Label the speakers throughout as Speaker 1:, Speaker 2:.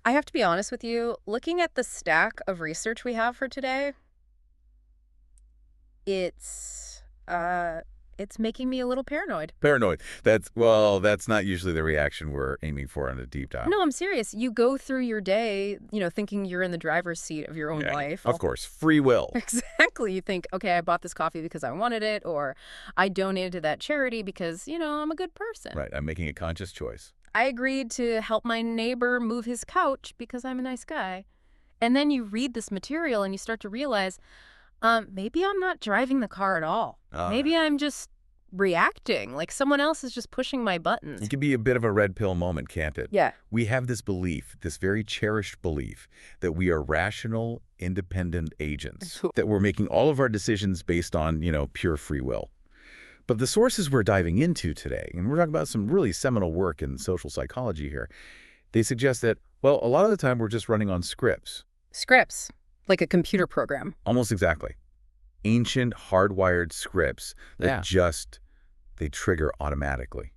Speaker 1: I have to be honest with you, looking at the stack of research we have for today, it's it's making me a little paranoid.
Speaker 2: Paranoid. That's not usually the reaction we're aiming for on a deep dive.
Speaker 1: No, I'm serious. You go through your day, thinking you're in the driver's seat of your own
Speaker 2: Yeah,
Speaker 1: life.
Speaker 2: of course. Free will.
Speaker 1: Exactly. You think, okay, I bought this coffee because I wanted it, or I donated to that charity because, I'm a good person.
Speaker 2: Right. I'm making a conscious choice.
Speaker 1: I agreed to help my neighbor move his couch because I'm a nice guy. And then you read this material and you start to realize, maybe I'm not driving the car at all. Maybe I'm just reacting, like someone else is just pushing my buttons.
Speaker 2: It can be a bit of a red pill moment, can't it?
Speaker 1: Yeah.
Speaker 2: We have this belief, this very cherished belief, that we are rational, independent agents, that we're making all of our decisions based on, pure free will. But the sources we're diving into today, and we're talking about some really seminal work in social psychology here, they suggest that, well, a lot of the time we're just running on scripts.
Speaker 1: Scripts, like a computer program.
Speaker 2: Almost exactly. Ancient, hardwired scripts that they trigger automatically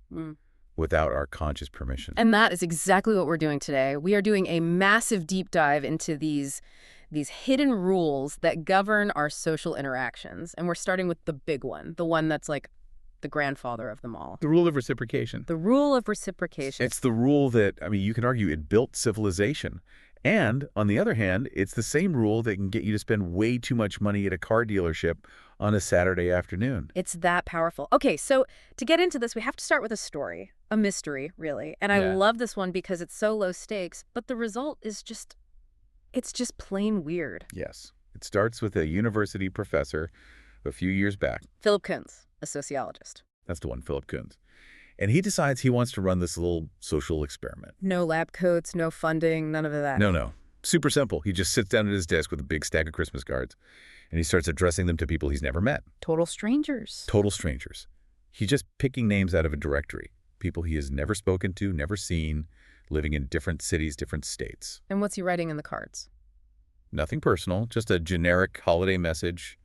Speaker 2: without our conscious permission.
Speaker 1: And that is exactly what we're doing today. We are doing a massive deep dive into these hidden rules that govern our social interactions. And we're starting with the big one, the one that's like the grandfather of them all.
Speaker 2: The rule of reciprocation.
Speaker 1: The rule of reciprocation.
Speaker 2: It's the rule that, you can argue it built civilization. And, on the other hand, it's the same rule that can get you to spend way too much money at a car dealership on a Saturday afternoon.
Speaker 1: It's that powerful. Okay, so to get into this, we have to start with a story, a mystery, really. And I love this one because it's so low stakes, but the result is it's just plain weird.
Speaker 2: Yes. It starts with a university professor a few years back.
Speaker 1: Philip Kuntz, a sociologist.
Speaker 2: That's the one, Philip Kuntz. And he decides he wants to run this little social experiment.
Speaker 1: No lab coats, no funding, none of that.
Speaker 2: No. Super simple. He just sits down at his desk with a big stack of Christmas cards, and he starts addressing them to people he's never met.
Speaker 1: Total strangers.
Speaker 2: Total strangers. He's just picking names out of a directory. People he has never spoken to, never seen, living in different cities, different states.
Speaker 1: And what's he writing in the cards?
Speaker 2: Nothing personal, just a generic holiday message,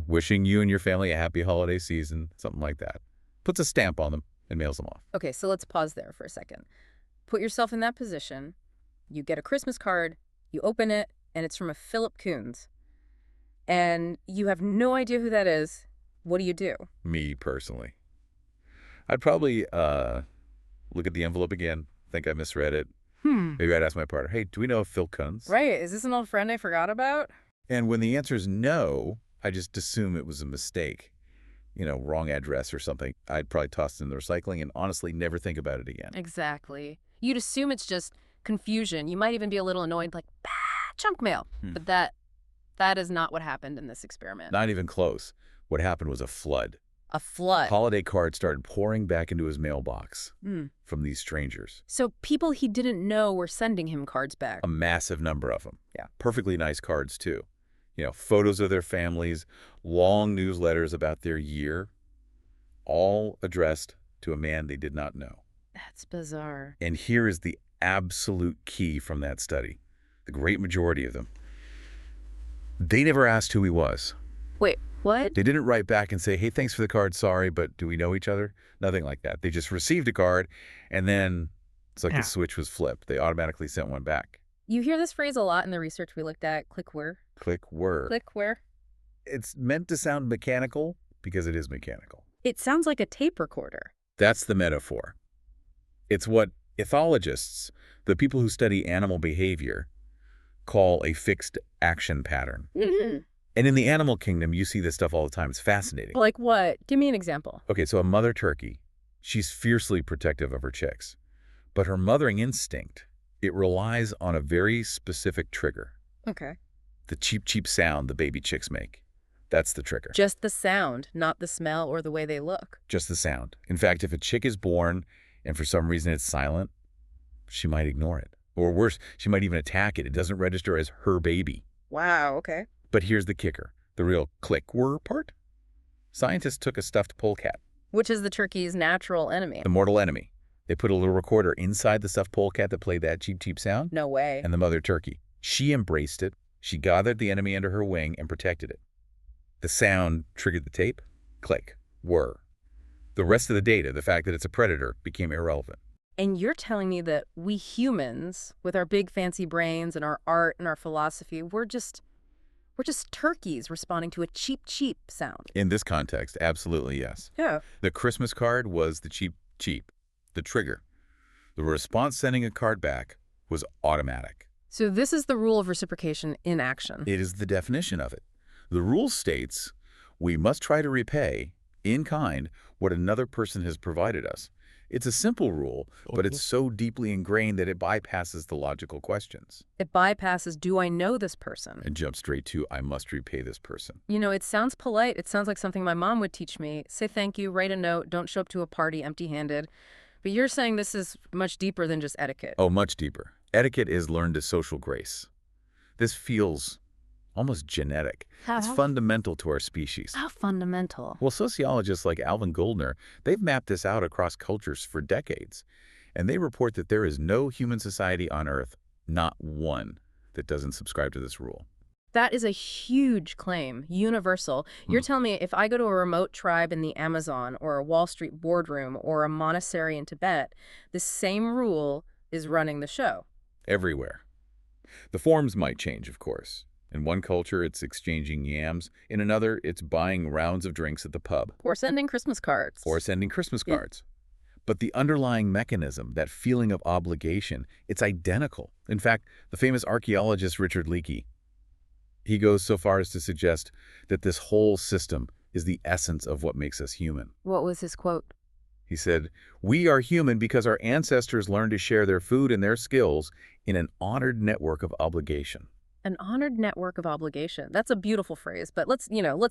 Speaker 2: wishing you and your family a happy holiday season, something like that. Puts a stamp on them and mails them off.
Speaker 1: Okay, so let's pause there for a second. Put yourself in that position. You get a Christmas card, you open it, and it's from a Philip Kuntz. And you have no idea who that is. What do you do?
Speaker 2: Me, personally. I'd probably look at the envelope again, think I misread it. Maybe I'd ask my partner, hey, do we know of Phil Kuntz?
Speaker 1: Right, is this an old friend I forgot about?
Speaker 2: And when the answer is no, I just assume it was a mistake. Wrong address or something. I'd probably toss it in the recycling and honestly never think about it again.
Speaker 1: Exactly. You'd assume it's just confusion. You might even be a little annoyed, like, bah, junk mail. But that is not what happened in this experiment.
Speaker 2: Not even close. What happened was a flood.
Speaker 1: A flood.
Speaker 2: Holiday cards started pouring back into his mailbox from these strangers.
Speaker 1: So people he didn't know were sending him cards back.
Speaker 2: A massive number of them. Yeah. Perfectly nice cards, too. Photos of their families, long newsletters about their year, all addressed to a man they did not know.
Speaker 1: That's bizarre.
Speaker 2: And here is the absolute key from that study. The great majority of them. They never asked who he was.
Speaker 1: Wait, what?
Speaker 2: They didn't write back and say, hey, thanks for the card, sorry, but do we know each other? Nothing like that. They just received a card, and then it's like the switch was flipped. They automatically sent one back.
Speaker 1: You hear this phrase a lot in the research we looked at, click where.
Speaker 2: Click where.
Speaker 1: Click where.
Speaker 2: It's meant to sound mechanical because it is mechanical.
Speaker 1: It sounds like a tape recorder.
Speaker 2: That's the metaphor. It's what ethologists, the people who study animal behavior, call a fixed action pattern. And in the animal kingdom, you see this stuff all the time. It's fascinating.
Speaker 1: Like what? Give me an example.
Speaker 2: Okay, so a mother turkey, she's fiercely protective of her chicks. But her mothering instinct, it relies on a very specific trigger.
Speaker 1: Okay.
Speaker 2: The cheep, cheep sound the baby chicks make. That's the trigger.
Speaker 1: Just the sound, not the smell or the way they look.
Speaker 2: Just the sound. In fact, if a chick is born and for some reason it's silent, she might ignore it. Or worse, she might even attack it. It doesn't register as her baby.
Speaker 1: Wow, okay.
Speaker 2: But here's the kicker, the real click-whir part. Scientists took a stuffed polecat.
Speaker 1: Which is the turkey's natural enemy.
Speaker 2: The mortal enemy. They put a little recorder inside the stuffed polecat that played that cheep, cheep sound.
Speaker 1: No way.
Speaker 2: And the mother turkey. She embraced it. She gathered the enemy under her wing and protected it. The sound triggered the tape. Click. Whir. The rest of the data, the fact that it's a predator, became irrelevant.
Speaker 1: And you're telling me that we humans, with our big fancy brains and our art and our philosophy, we're just turkeys responding to a cheap, cheap sound.
Speaker 2: In this context, absolutely yes.
Speaker 1: Yeah.
Speaker 2: The Christmas card was the cheap, cheap, the trigger. The response sending a card back was automatic.
Speaker 1: So this is the rule of reciprocation in action.
Speaker 2: It is the definition of it. The rule states we must try to repay, in kind, what another person has provided us. It's a simple rule, but it's so deeply ingrained that it bypasses the logical questions.
Speaker 1: It bypasses, do I know this person?
Speaker 2: And jumps straight to, I must repay this person.
Speaker 1: You know, it sounds polite. It sounds like something my mom would teach me. Say thank you, write a note, don't show up to a party empty-handed. But you're saying this is much deeper than just etiquette.
Speaker 2: Oh, much deeper. Etiquette is learned as social grace. This feels almost genetic. It's fundamental to our species.
Speaker 1: How fundamental?
Speaker 2: Well, sociologists like Alvin Goldner, they've mapped this out across cultures for decades. And they report that there is no human society on Earth, not one, that doesn't subscribe to this rule.
Speaker 1: That is a huge claim, universal. You're telling me if I go to a remote tribe in the Amazon or a Wall Street boardroom or a monastery in Tibet, the same rule is running the show.
Speaker 2: Everywhere. The forms might change, of course. In one culture, it's exchanging yams. In another, it's buying rounds of drinks at the pub.
Speaker 1: Or sending Christmas cards.
Speaker 2: But the underlying mechanism, that feeling of obligation, it's identical. In fact, the famous archaeologist Richard Leakey, he goes so far as to suggest that this whole system is the essence of what makes us human.
Speaker 1: What was his quote?
Speaker 2: He said, "We are human because our ancestors learned to share their food and their skills in an honored network of obligation."
Speaker 1: An honored network of obligation. That's a beautiful phrase, but let's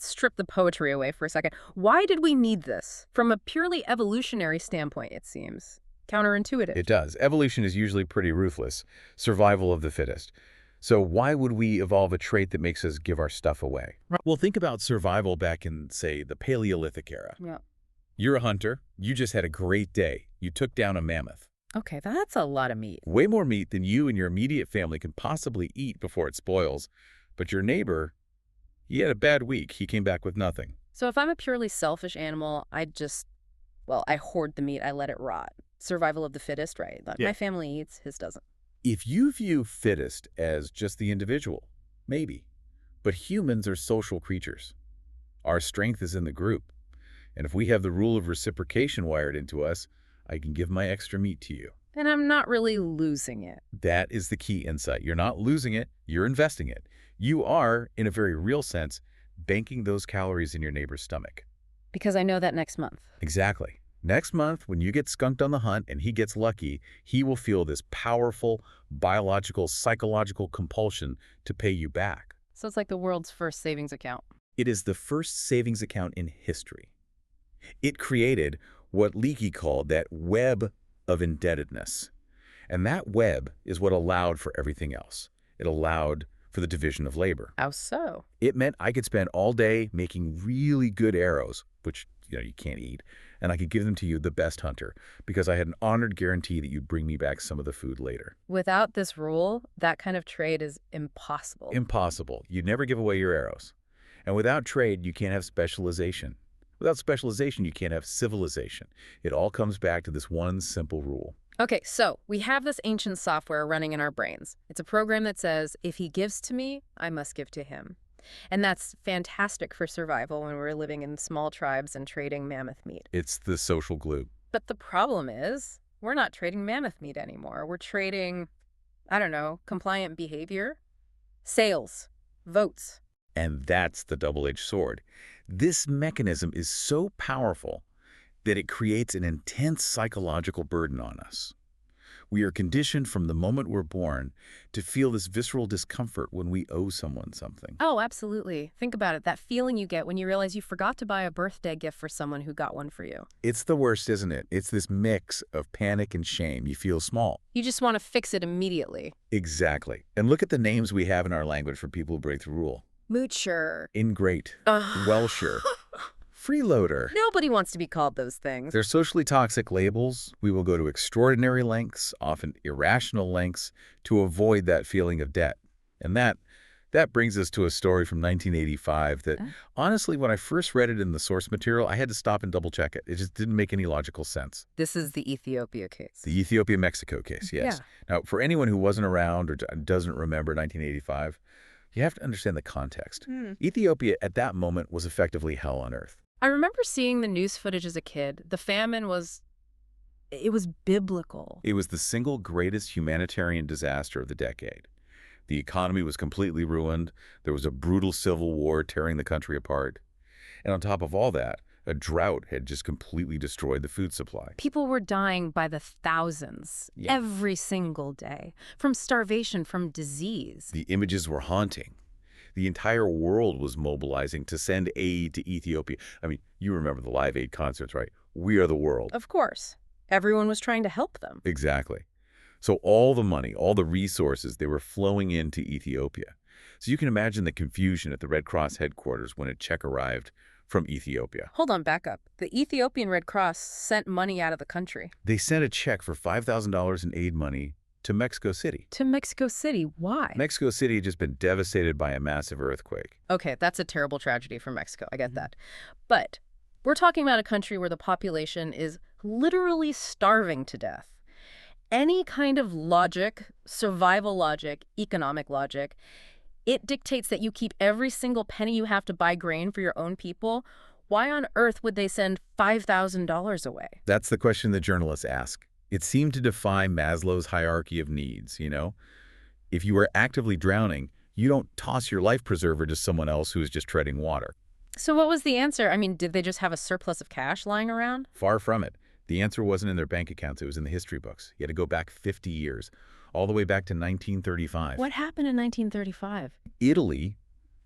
Speaker 1: strip the poetry away for a second. Why did we need this? From a purely evolutionary standpoint, it seems counterintuitive.
Speaker 2: It does. Evolution is usually pretty ruthless. Survival of the fittest. So why would we evolve a trait that makes us give our stuff away? Well, think about survival back in, say, the Paleolithic era.
Speaker 1: Yeah.
Speaker 2: You're a hunter. You just had a great day. You took down a mammoth.
Speaker 1: Okay, that's a lot of meat.
Speaker 2: Way more meat than you and your immediate family can possibly eat before it spoils. But your neighbor, he had a bad week. He came back with nothing.
Speaker 1: So if I'm a purely selfish animal, I hoard the meat. I let it rot. Survival of the fittest, right? My family eats, his doesn't.
Speaker 2: If you view fittest as just the individual, maybe. But humans are social creatures. Our strength is in the group. And if we have the rule of reciprocation wired into us, I can give my extra meat to you.
Speaker 1: And I'm not really losing it.
Speaker 2: That is the key insight. You're not losing it, you're investing it. You are, in a very real sense, banking those calories in your neighbor's stomach.
Speaker 1: Because I know that next month.
Speaker 2: Exactly. Next month, when you get skunked on the hunt and he gets lucky, he will feel this powerful biological, psychological compulsion to pay you back.
Speaker 1: So it's like the world's first savings account.
Speaker 2: It is the first savings account in history. It created what Leakey called that web of indebtedness. And that web is what allowed for everything else. It allowed for the division of labor.
Speaker 1: How so?
Speaker 2: It meant I could spend all day making really good arrows, which you can't eat, and I could give them to you, the best hunter, because I had an honored guarantee that you'd bring me back some of the food later.
Speaker 1: Without this rule, that kind of trade is impossible.
Speaker 2: Impossible. You'd never give away your arrows. And without trade, you can't have specialization. Without specialization, you can't have civilization. It all comes back to this one simple rule.
Speaker 1: Okay, so we have this ancient software running in our brains. It's a program that says, if he gives to me, I must give to him. And that's fantastic for survival when we're living in small tribes and trading mammoth meat.
Speaker 2: It's the social glue.
Speaker 1: But the problem is, we're not trading mammoth meat anymore. We're trading, compliant behavior, sales, votes.
Speaker 2: And that's the double-edged sword. This mechanism is so powerful that it creates an intense psychological burden on us. We are conditioned from the moment we're born to feel this visceral discomfort when we owe someone something.
Speaker 1: Oh, absolutely. Think about it. That feeling you get when you realize you forgot to buy a birthday gift for someone who got one for you.
Speaker 2: It's the worst, isn't it? It's this mix of panic and shame. You feel small.
Speaker 1: You just want to fix it immediately.
Speaker 2: Exactly. And look at the names we have in our language for people who break the rule.
Speaker 1: Moocher.
Speaker 2: Ingrate. Welsher. Freeloader.
Speaker 1: Nobody wants to be called those things.
Speaker 2: They're socially toxic labels. We will go to extraordinary lengths, often irrational lengths, to avoid that feeling of debt. And that That brings us to a story from 1985 that,
Speaker 1: Uh,
Speaker 2: honestly, when I first read it in the source material, I had to stop and double-check it. It just didn't make any logical sense.
Speaker 1: This is the Ethiopia case.
Speaker 2: The Ethiopia-Mexico case, yes.
Speaker 1: Yeah.
Speaker 2: Now, for anyone who wasn't around or doesn't remember 1985, you have to understand the context. Ethiopia, at that moment, was effectively hell on earth.
Speaker 1: I remember seeing the news footage as a kid. The famine it was biblical.
Speaker 2: It was the single greatest humanitarian disaster of the decade. The economy was completely ruined. There was a brutal civil war tearing the country apart. And on top of all that, a drought had just completely destroyed the food supply.
Speaker 1: People were dying by the thousands every single day, from starvation, from disease.
Speaker 2: The images were haunting. The entire world was mobilizing to send aid to Ethiopia. I mean, you remember the Live Aid concerts, right? We are the world.
Speaker 1: Of course. Everyone was trying to help them.
Speaker 2: Exactly. So all the money, all the resources, they were flowing into Ethiopia. So you can imagine the confusion at the Red Cross headquarters when a check arrived from Ethiopia.
Speaker 1: Hold on, back up. The Ethiopian Red Cross sent money out of the country.
Speaker 2: They sent a check for $5,000 in aid money to Mexico City.
Speaker 1: To Mexico City. Why?
Speaker 2: Mexico City had just been devastated by a massive earthquake.
Speaker 1: Okay, that's a terrible tragedy for Mexico. I get that. But we're talking about a country where the population is literally starving to death. Any kind of logic, survival logic, economic logic, it dictates that you keep every single penny you have to buy grain for your own people. Why on earth would they send $5,000 away?
Speaker 2: That's the question the journalists ask. It seemed to defy Maslow's hierarchy of needs, you know? If you are actively drowning, you don't toss your life preserver to someone else who is just treading water.
Speaker 1: So what was the answer? I mean, did they just have a surplus of cash lying around?
Speaker 2: Far from it. The answer wasn't in their bank accounts. It was in the history books. You had to go back 50 years, all the way back to 1935.
Speaker 1: What happened in 1935?
Speaker 2: Italy,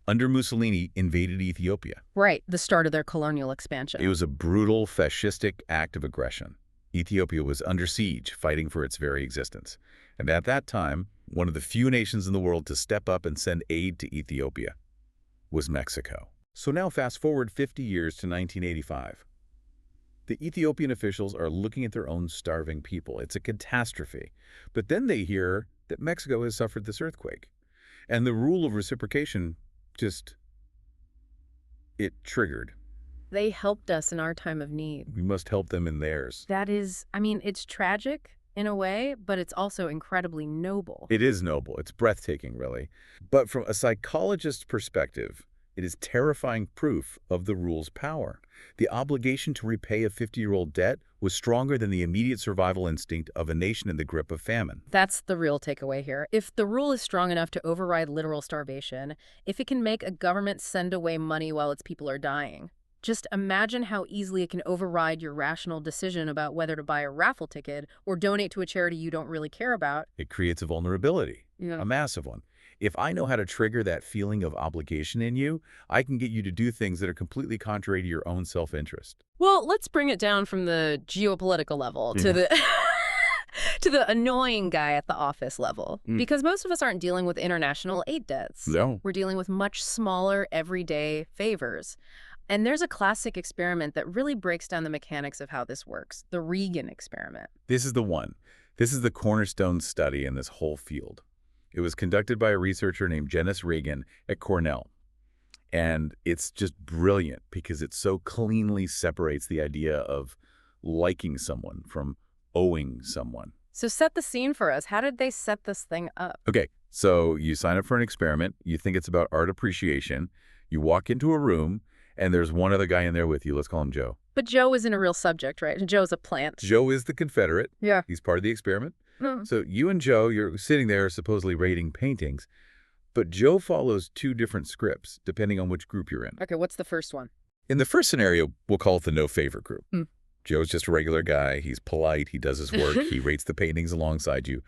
Speaker 2: under Mussolini, invaded Ethiopia.
Speaker 1: Right, the start of their colonial expansion.
Speaker 2: It was a brutal, fascistic act of aggression. Ethiopia was under siege, fighting for its very existence. And at that time, one of the few nations in the world to step up and send aid to Ethiopia was Mexico. So now fast forward 50 years to 1985. The Ethiopian officials are looking at their own starving people. It's a catastrophe. But then they hear that Mexico has suffered this earthquake. And the rule of reciprocation it triggered.
Speaker 1: They helped us in our time of need.
Speaker 2: We must help them in theirs.
Speaker 1: That is, I mean, it's tragic in a way, but it's also incredibly noble.
Speaker 2: It is noble. It's breathtaking, really. But from a psychologist's perspective, it is terrifying proof of the rule's power. The obligation to repay a 50-year-old debt was stronger than the immediate survival instinct of a nation in the grip of famine.
Speaker 1: That's the real takeaway here. If the rule is strong enough to override literal starvation, if it can make a government send away money while its people are dying, just imagine how easily it can override your rational decision about whether to buy a raffle ticket or donate to a charity you don't really care about.
Speaker 2: It creates a vulnerability, a massive one. If I know how to trigger that feeling of obligation in you, I can get you to do things that are completely contrary to your own self-interest.
Speaker 1: Well, let's bring it down from the geopolitical level to the to the annoying guy at the office level. Because most of us aren't dealing with international aid debts.
Speaker 2: No.
Speaker 1: We're dealing with much smaller, everyday favors. And there's a classic experiment that really breaks down the mechanics of how this works, the Reagan experiment.
Speaker 2: This is the one. This is the cornerstone study in this whole field. It was conducted by a researcher named Janice Reagan at Cornell. And it's just brilliant because it so cleanly separates the idea of liking someone from owing someone.
Speaker 1: So set the scene for us. How did they set this thing up?
Speaker 2: Okay, so you sign up for an experiment. You think it's about art appreciation. You walk into a room, and there's one other guy in there with you. Let's call him Joe.
Speaker 1: But Joe isn't a real subject, right? Joe's a plant.
Speaker 2: Joe is the Confederate.
Speaker 1: Yeah.
Speaker 2: He's part of the experiment. So you and Joe, you're sitting there supposedly rating paintings, but Joe follows two different scripts depending on which group you're in.
Speaker 1: Okay, what's the first one?
Speaker 2: In the first scenario, we'll call it the no favor group. Joe's just a regular guy. He's polite. He does his work. He rates the paintings alongside you.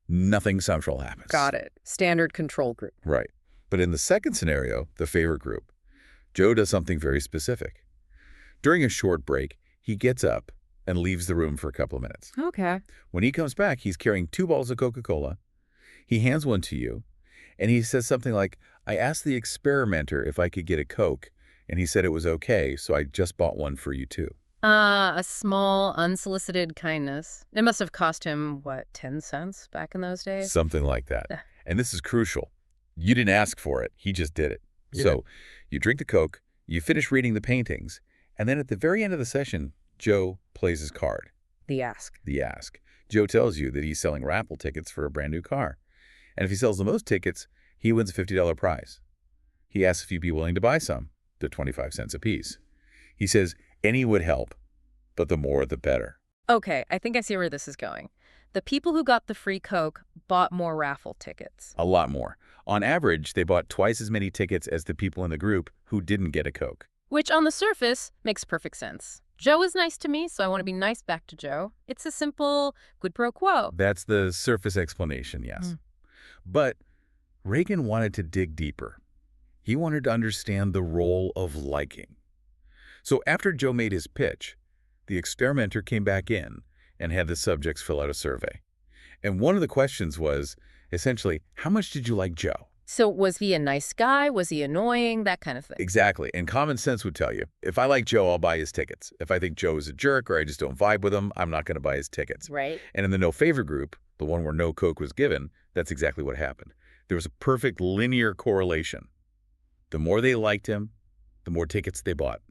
Speaker 2: Nothing central happens.
Speaker 1: Got it. Standard control group.
Speaker 2: Right. But in the second scenario, the favor group, Joe does something very specific. During a short break, he gets up and leaves the room for a couple of minutes.
Speaker 1: Okay.
Speaker 2: When he comes back, he's carrying 2 bottles of Coca-Cola. He hands one to you, and he says something like, I asked the experimenter if I could get a Coke, and he said it was okay, so I just bought one for you too.
Speaker 1: A small, unsolicited kindness. It must have cost him, what, 10 cents back in those days?
Speaker 2: Something like that. And this is crucial. You didn't ask for it. He just did it.
Speaker 3: Yeah.
Speaker 2: So you drink the Coke, you finish reading the paintings, and then at the very end of the session, Joe plays his card.
Speaker 1: The ask.
Speaker 2: The ask. Joe tells you that he's selling raffle tickets for a brand new car. And if he sells the most tickets, he wins a $50 prize. He asks if you'd be willing to buy some. They're 25 cents apiece. He says any would help, but the more the better.
Speaker 1: Okay, I think I see where this is going. The people who got the free Coke bought more raffle tickets.
Speaker 2: A lot more. On average, they bought twice as many tickets as the people in the group who didn't get a Coke.
Speaker 1: Which, on the surface, makes perfect sense. Joe is nice to me, so I want to be nice back to Joe. It's a simple quid pro quo.
Speaker 2: That's the surface explanation, yes. But Reagan wanted to dig deeper. He wanted to understand the role of liking. So after Joe made his pitch, the experimenter came back in and had the subjects fill out a survey. And one of the questions was, essentially, how much did you like Joe?
Speaker 1: So was he a nice guy? Was he annoying? That kind of thing.
Speaker 2: Exactly. And common sense would tell you, if I like Joe, I'll buy his tickets. If I think Joe is a jerk or I just don't vibe with him, I'm not going to buy his tickets.
Speaker 1: Right.
Speaker 2: And in the no favor group, the one where no Coke was given, that's exactly what happened. There was a perfect linear correlation. The more they liked him, the more tickets they bought.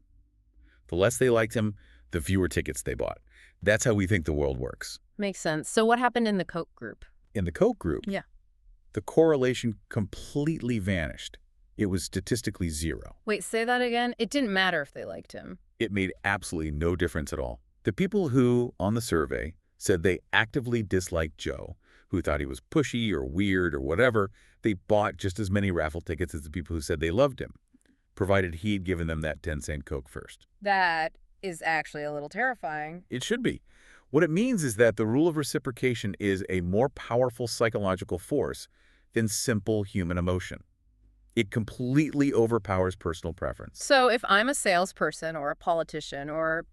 Speaker 2: The less they liked him, the fewer tickets they bought. That's how we think the world works.
Speaker 1: Makes sense. So what happened in the Coke group?
Speaker 2: In the Coke group,
Speaker 1: Yeah.
Speaker 2: the correlation completely vanished. It was statistically zero.
Speaker 1: Wait, say that again? It didn't matter if they liked him.
Speaker 2: It made absolutely no difference at all. The people who, on the survey, said they actively disliked Joe, who thought he was pushy or weird or whatever, they bought just as many raffle tickets as the people who said they loved him, provided he'd given them that 10-cent Coke first.
Speaker 1: That is actually a little terrifying.
Speaker 2: It should be. What it means is that the rule of reciprocation is a more powerful psychological force than simple human emotion. It completely overpowers personal preference.
Speaker 1: So if I'm a salesperson or a politician or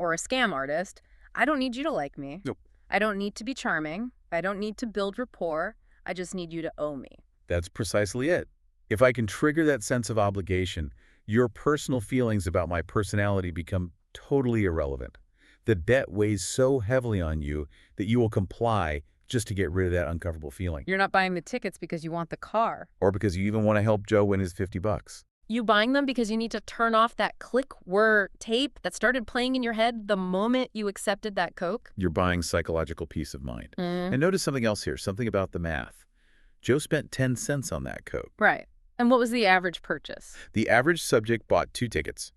Speaker 1: a scam artist, I don't need you to like me.
Speaker 2: Nope.
Speaker 1: I don't need to be charming. I don't need to build rapport. I just need you to owe me.
Speaker 2: That's precisely it. If I can trigger that sense of obligation, your personal feelings about my personality become totally irrelevant. The debt weighs so heavily on you that you will comply just to get rid of that uncomfortable feeling.
Speaker 1: You're not buying the tickets because you want the car.
Speaker 2: Or because you even want to help Joe win his $50.
Speaker 1: You buying them because you need to turn off that click-whir tape that started playing in your head the moment you accepted that Coke?
Speaker 2: You're buying psychological peace of mind.
Speaker 1: Mm.
Speaker 2: And notice something else here, something about the math. Joe spent 10 cents on that Coke.
Speaker 1: Right. And what was the average purchase?
Speaker 2: The average subject bought 2 tickets,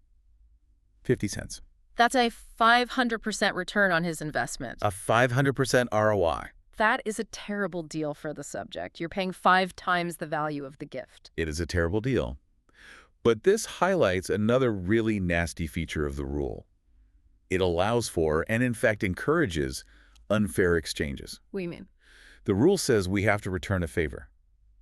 Speaker 2: 50 cents.
Speaker 1: That's a 500% return on his investment.
Speaker 2: A 500% ROI.
Speaker 1: That is a terrible deal for the subject. You're paying 5 times the value of the gift.
Speaker 2: It is a terrible deal. But this highlights another really nasty feature of the rule. It allows for, and in fact encourages, unfair exchanges.
Speaker 1: What do you mean?
Speaker 2: The rule says we have to return a favor.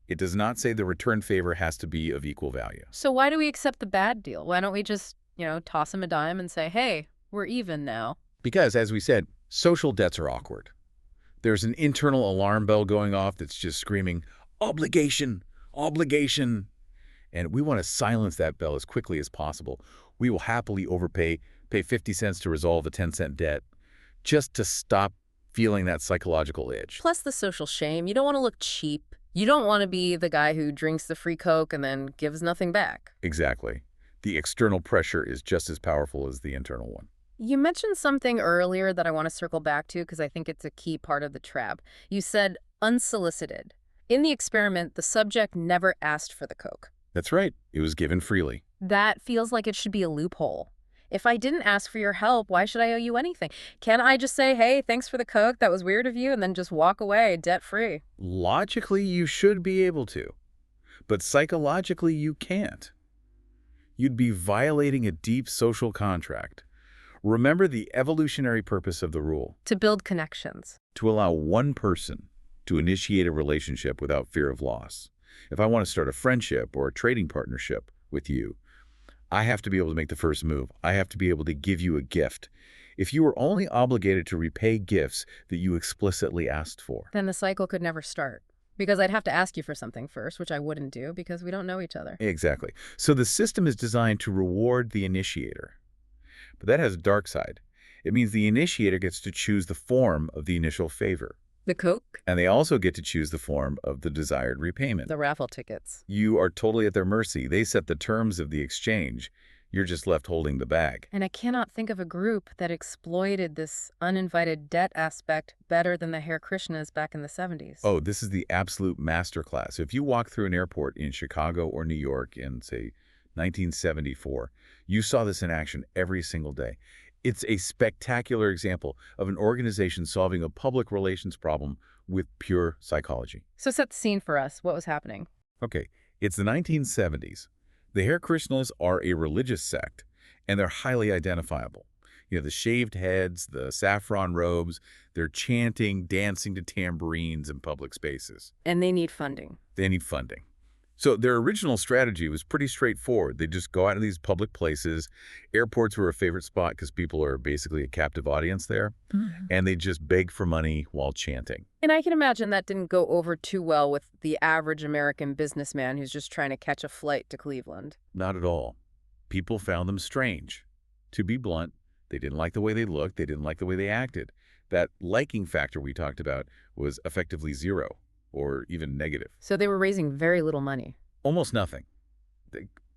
Speaker 2: It does not say the return favor has to be of equal value.
Speaker 1: So why do we accept the bad deal? Why don't we just, toss him a dime and say, hey, we're even now?
Speaker 2: Because, as we said, social debts are awkward. There's an internal alarm bell going off that's just screaming, obligation, obligation. And we want to silence that bell as quickly as possible. We will happily pay 50 cents to resolve a 10-cent debt just to stop feeling that psychological itch.
Speaker 1: Plus the social shame. You don't want to look cheap. You don't want to be the guy who drinks the free Coke and then gives nothing back.
Speaker 2: Exactly. The external pressure is just as powerful as the internal one.
Speaker 1: You mentioned something earlier that I want to circle back to because I think it's a key part of the trap. You said unsolicited. In the experiment, the subject never asked for the Coke.
Speaker 2: That's right. It was given freely.
Speaker 1: That feels like it should be a loophole. If I didn't ask for your help, why should I owe you anything? Can't I just say, hey, thanks for the Coke, that was weird of you, and then just walk away debt-free?
Speaker 2: Logically, you should be able to. But psychologically, you can't. You'd be violating a deep social contract. Remember the evolutionary purpose of the rule.
Speaker 1: To build connections.
Speaker 2: To allow one person to initiate a relationship without fear of loss. If I want to start a friendship or a trading partnership with you, I have to be able to make the first move. I have to be able to give you a gift. If you were only obligated to repay gifts that you explicitly asked for,
Speaker 1: then the cycle could never start. Because I'd have to ask you for something first, which I wouldn't do because we don't know each other.
Speaker 2: Exactly. So the system is designed to reward the initiator. But that has a dark side. It means the initiator gets to choose the form of the initial favor.
Speaker 1: The Coke?
Speaker 2: And they also get to choose the form of the desired repayment.
Speaker 1: The raffle tickets.
Speaker 2: You are totally at their mercy. They set the terms of the exchange. You're just left holding the bag.
Speaker 1: And I cannot think of a group that exploited this uninvited debt aspect better than the Hare Krishnas back in the 70s.
Speaker 2: Oh, this is the absolute masterclass. If you walk through an airport in Chicago or New York in, say, 1974, you saw this in action every single day. It's a spectacular example of an organization solving a public relations problem with pure psychology.
Speaker 1: So set the scene for us. What was happening?
Speaker 2: Okay, it's the 1970s. The Hare Krishnas are a religious sect, and they're highly identifiable. You know, the shaved heads, the saffron robes, they're chanting, dancing to tambourines in public spaces.
Speaker 1: And they need funding.
Speaker 2: They need funding. So their original strategy was pretty straightforward. They just go out to these public places. Airports were a favorite spot because people are basically a captive audience there. And they just beg for money while chanting.
Speaker 1: And I can imagine that didn't go over too well with the average American businessman who's just trying to catch a flight to Cleveland.
Speaker 2: Not at all. People found them strange. To be blunt, they didn't like the way they looked. They didn't like the way they acted. That liking factor we talked about was effectively zero or even negative.
Speaker 1: So they were raising very little money.
Speaker 2: Almost nothing.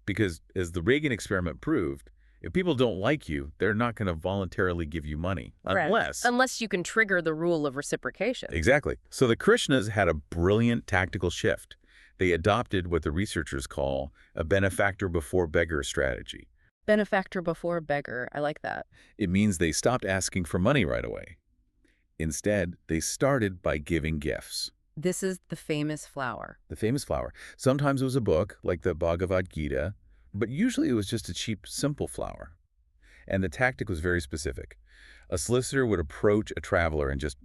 Speaker 2: Because as the Reagan experiment proved, if people don't like you, they're not going to voluntarily give you money.
Speaker 1: Unless you can trigger the rule of reciprocation.
Speaker 2: Exactly. So the Krishnas had a brilliant tactical shift. They adopted what the researchers call a benefactor before beggar strategy.
Speaker 1: Benefactor before beggar. I like that.
Speaker 2: It means they stopped asking for money right away. Instead, they started by giving gifts.
Speaker 1: This is the famous flower.
Speaker 2: The famous flower. Sometimes it was a book, like the Bhagavad Gita, but usually it was just a cheap, simple flower. And the tactic was very specific. A solicitor would approach a traveler and just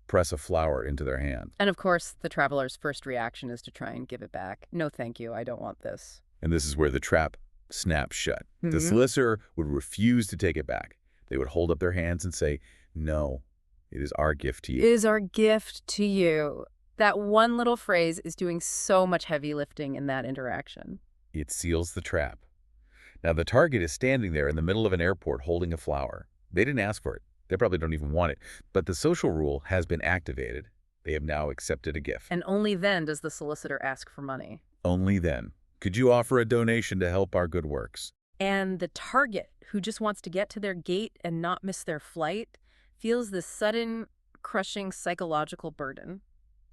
Speaker 2: press a flower into their hand.
Speaker 1: And of course, the traveler's first reaction is to try and give it back. No, thank you. I don't want this.
Speaker 2: And this is where the trap snaps shut. The solicitor would refuse to take it back. They would hold up their hands and say, "No, it is our gift to you."
Speaker 1: It is our gift to you. That one little phrase is doing so much heavy lifting in that interaction.
Speaker 2: It seals the trap. Now, the target is standing there in the middle of an airport holding a flower. They didn't ask for it. They probably don't even want it. But the social rule has been activated. They have now accepted a gift.
Speaker 1: And only then does the solicitor ask for money.
Speaker 2: Only then. Could you offer a donation to help our good works?
Speaker 1: And the target, who just wants to get to their gate and not miss their flight, feels this sudden, crushing psychological burden.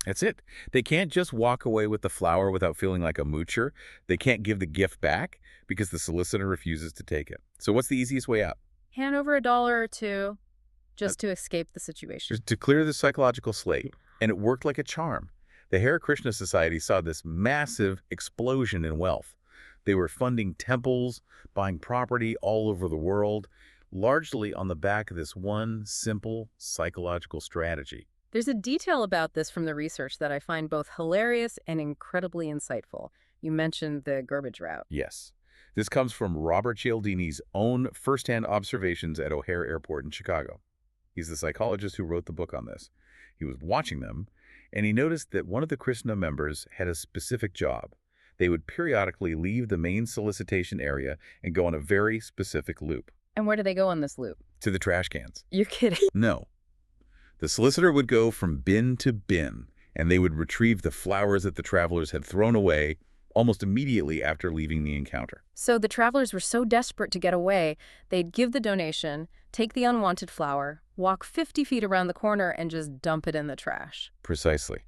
Speaker 2: That's it. They can't just walk away with the flower without feeling like a moocher. They can't give the gift back because the solicitor refuses to take it. So what's the easiest way out?
Speaker 1: Hand over $1 or $2 just to escape the situation.
Speaker 2: Just to clear the psychological slate. And it worked like a charm. The Hare Krishna Society saw this massive explosion in wealth. They were funding temples, buying property all over the world, largely on the back of this one simple psychological strategy.
Speaker 1: There's a detail about this from the research that I find both hilarious and incredibly insightful. You mentioned the garbage route.
Speaker 2: Yes. This comes from Robert Cialdini's own firsthand observations at O'Hare Airport in Chicago. He's the psychologist who wrote the book on this. He was watching them, and he noticed that one of the Krishna members had a specific job. They would periodically leave the main solicitation area and go on a very specific loop.
Speaker 1: And where do they go on this loop?
Speaker 2: To the trash cans.
Speaker 1: You're kidding.
Speaker 2: No. The solicitor would go from bin to bin, and they would retrieve the flowers that the travelers had thrown away almost immediately after leaving the encounter.
Speaker 1: So the travelers were so desperate to get away, they'd give the donation, take the unwanted flower, walk 50 feet around the corner, and just dump it in the trash.
Speaker 2: Precisely.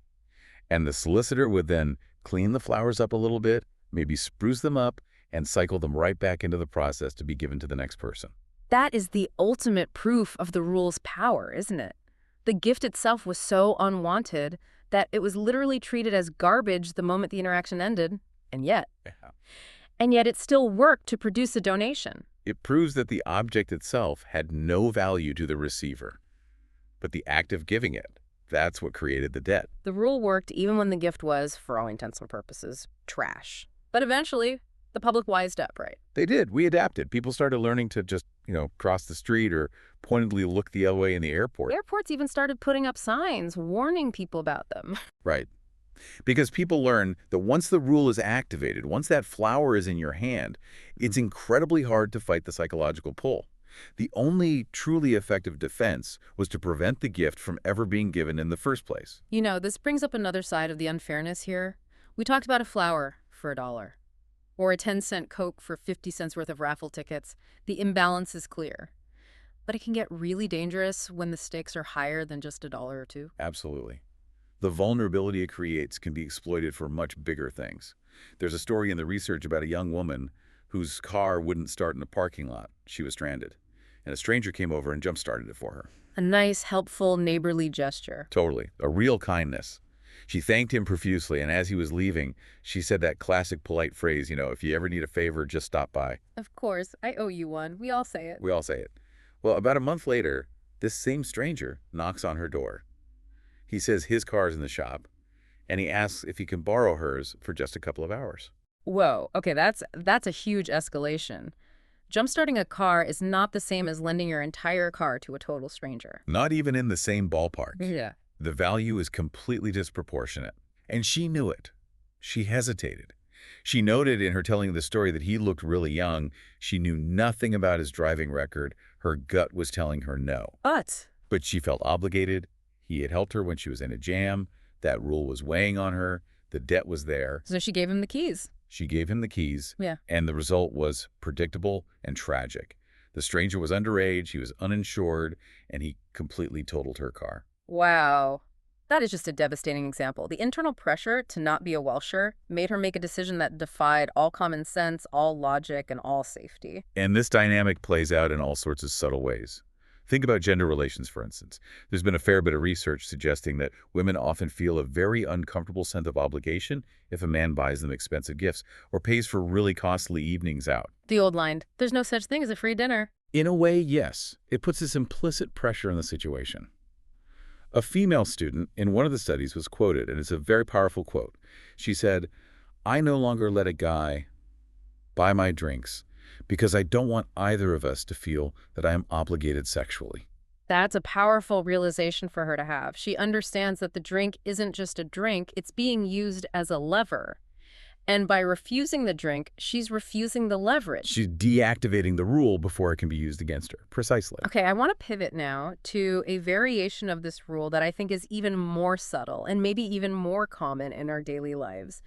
Speaker 2: And the solicitor would then clean the flowers up a little bit, maybe spruce them up, and cycle them right back into the process to be given to the next person.
Speaker 1: That is the ultimate proof of the rule's power, isn't it? The gift itself was so unwanted that it was literally treated as garbage the moment the interaction ended, and yet it still worked to produce a donation.
Speaker 2: It proves that the object itself had no value to the receiver, but the act of giving it, that's what created the debt.
Speaker 1: The rule worked even when the gift was, for all intents and purposes, trash. But eventually, the public wised up, right?
Speaker 2: They did. We adapted. People started learning to just, cross the street or pointedly look the other way in the airport.
Speaker 1: Airports even started putting up signs warning people about them.
Speaker 2: Right. Because people learn that once the rule is activated, once that flower is in your hand, it's incredibly hard to fight the psychological pull. The only truly effective defense was to prevent the gift from ever being given in the first place.
Speaker 1: You know, this brings up another side of the unfairness here. We talked about a flower for $1, or a 10-cent Coke for 50 cents worth of raffle tickets. The imbalance is clear. But it can get really dangerous when the stakes are higher than just $1 or $2.
Speaker 2: Absolutely. The vulnerability it creates can be exploited for much bigger things. There's a story in the research about a young woman whose car wouldn't start in a parking lot. She was stranded. And a stranger came over and jump-started it for her.
Speaker 1: A nice, helpful, neighborly gesture.
Speaker 2: Totally. A real kindness. She thanked him profusely, and as he was leaving, she said that classic polite phrase, if you ever need a favor, just stop by.
Speaker 1: Of course, I owe you one. We all say it.
Speaker 2: We all say it. Well, about a month later, this same stranger knocks on her door. He says his car's in the shop, and he asks if he can borrow hers for just a couple of hours.
Speaker 1: Whoa, okay, that's a huge escalation. Jump-starting a car is not the same as lending your entire car to a total stranger.
Speaker 2: Not even in the same ballpark.
Speaker 1: Yeah.
Speaker 2: The value is completely disproportionate. And she knew it. She hesitated. She noted in her telling the story that he looked really young. She knew nothing about his driving record. Her gut was telling her no. But she felt obligated. He had helped her when she was in a jam. That rule was weighing on her. The debt was there.
Speaker 1: So she gave him the keys.
Speaker 2: She gave him the keys.
Speaker 1: Yeah.
Speaker 2: And the result was predictable and tragic. The stranger was underage, he was uninsured, and he completely totaled her car.
Speaker 1: Wow. That is just a devastating example. The internal pressure to not be a Welsher made her make a decision that defied all common sense, all logic, and all safety.
Speaker 2: And this dynamic plays out in all sorts of subtle ways. Think about gender relations, for instance. There's been a fair bit of research suggesting that women often feel a very uncomfortable sense of obligation if a man buys them expensive gifts or pays for really costly evenings out.
Speaker 1: The old line, there's no such thing as a free dinner.
Speaker 2: In a way, yes. It puts this implicit pressure on the situation. A female student in one of the studies was quoted, and it's a very powerful quote. She said, "I no longer let a guy buy my drinks because I don't want either of us to feel that I am obligated sexually."
Speaker 1: That's a powerful realization for her to have. She understands that the drink isn't just a drink, it's being used as a lever. And by refusing the drink, she's refusing the leverage.
Speaker 2: She's deactivating the rule before it can be used against her. Precisely.
Speaker 1: Okay, I want to pivot now to a variation of this rule that I think is even more subtle and maybe even more common in our daily lives.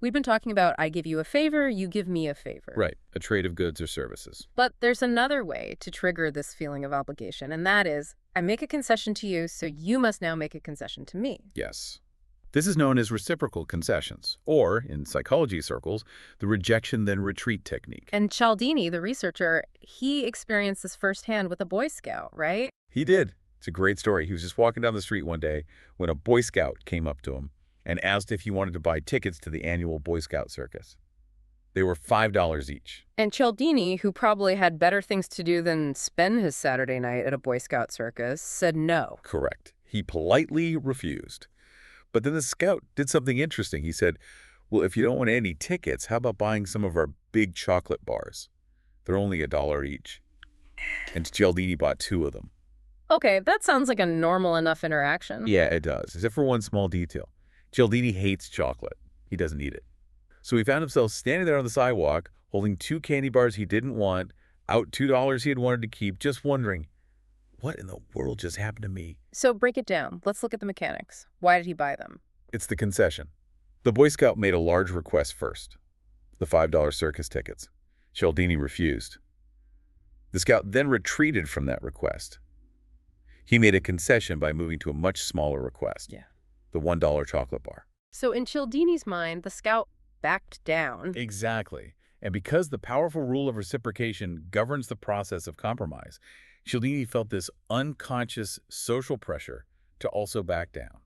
Speaker 1: We've been talking about I give you a favor, you give me a favor.
Speaker 2: Right, a trade of goods or services.
Speaker 1: But there's another way to trigger this feeling of obligation, and that is I make a concession to you, so you must now make a concession to me.
Speaker 2: Yes. This is known as reciprocal concessions, or, in psychology circles, the rejection-then-retreat technique.
Speaker 1: And Cialdini, the researcher, he experienced this firsthand with a Boy Scout, right?
Speaker 2: He did. It's a great story. He was just walking down the street one day when a Boy Scout came up to him and asked if he wanted to buy tickets to the annual Boy Scout circus. They were $5 each.
Speaker 1: And Cialdini, who probably had better things to do than spend his Saturday night at a Boy Scout circus, said no.
Speaker 2: Correct. He politely refused. But then the scout did something interesting. He said, well, if you don't want any tickets, how about buying some of our big chocolate bars? They're only $1 each. And Cialdini bought 2 of them.
Speaker 1: Okay, that sounds like a normal enough interaction.
Speaker 2: Yeah, it does, except for one small detail. Cialdini hates chocolate. He doesn't eat it. So he found himself standing there on the sidewalk, holding 2 candy bars he didn't want, out $2 he had wanted to keep, just wondering, what in the world just happened to me?
Speaker 1: So break it down. Let's look at the mechanics. Why did he buy them?
Speaker 2: It's the concession. The Boy Scout made a large request first, the $5 circus tickets. Cialdini refused. The Scout then retreated from that request. He made a concession by moving to a much smaller request, the $1 chocolate bar.
Speaker 1: So in Cialdini's mind, the Scout backed down.
Speaker 2: Exactly. And because the powerful rule of reciprocation governs the process of compromise, Cialdini felt this unconscious social pressure to also back down.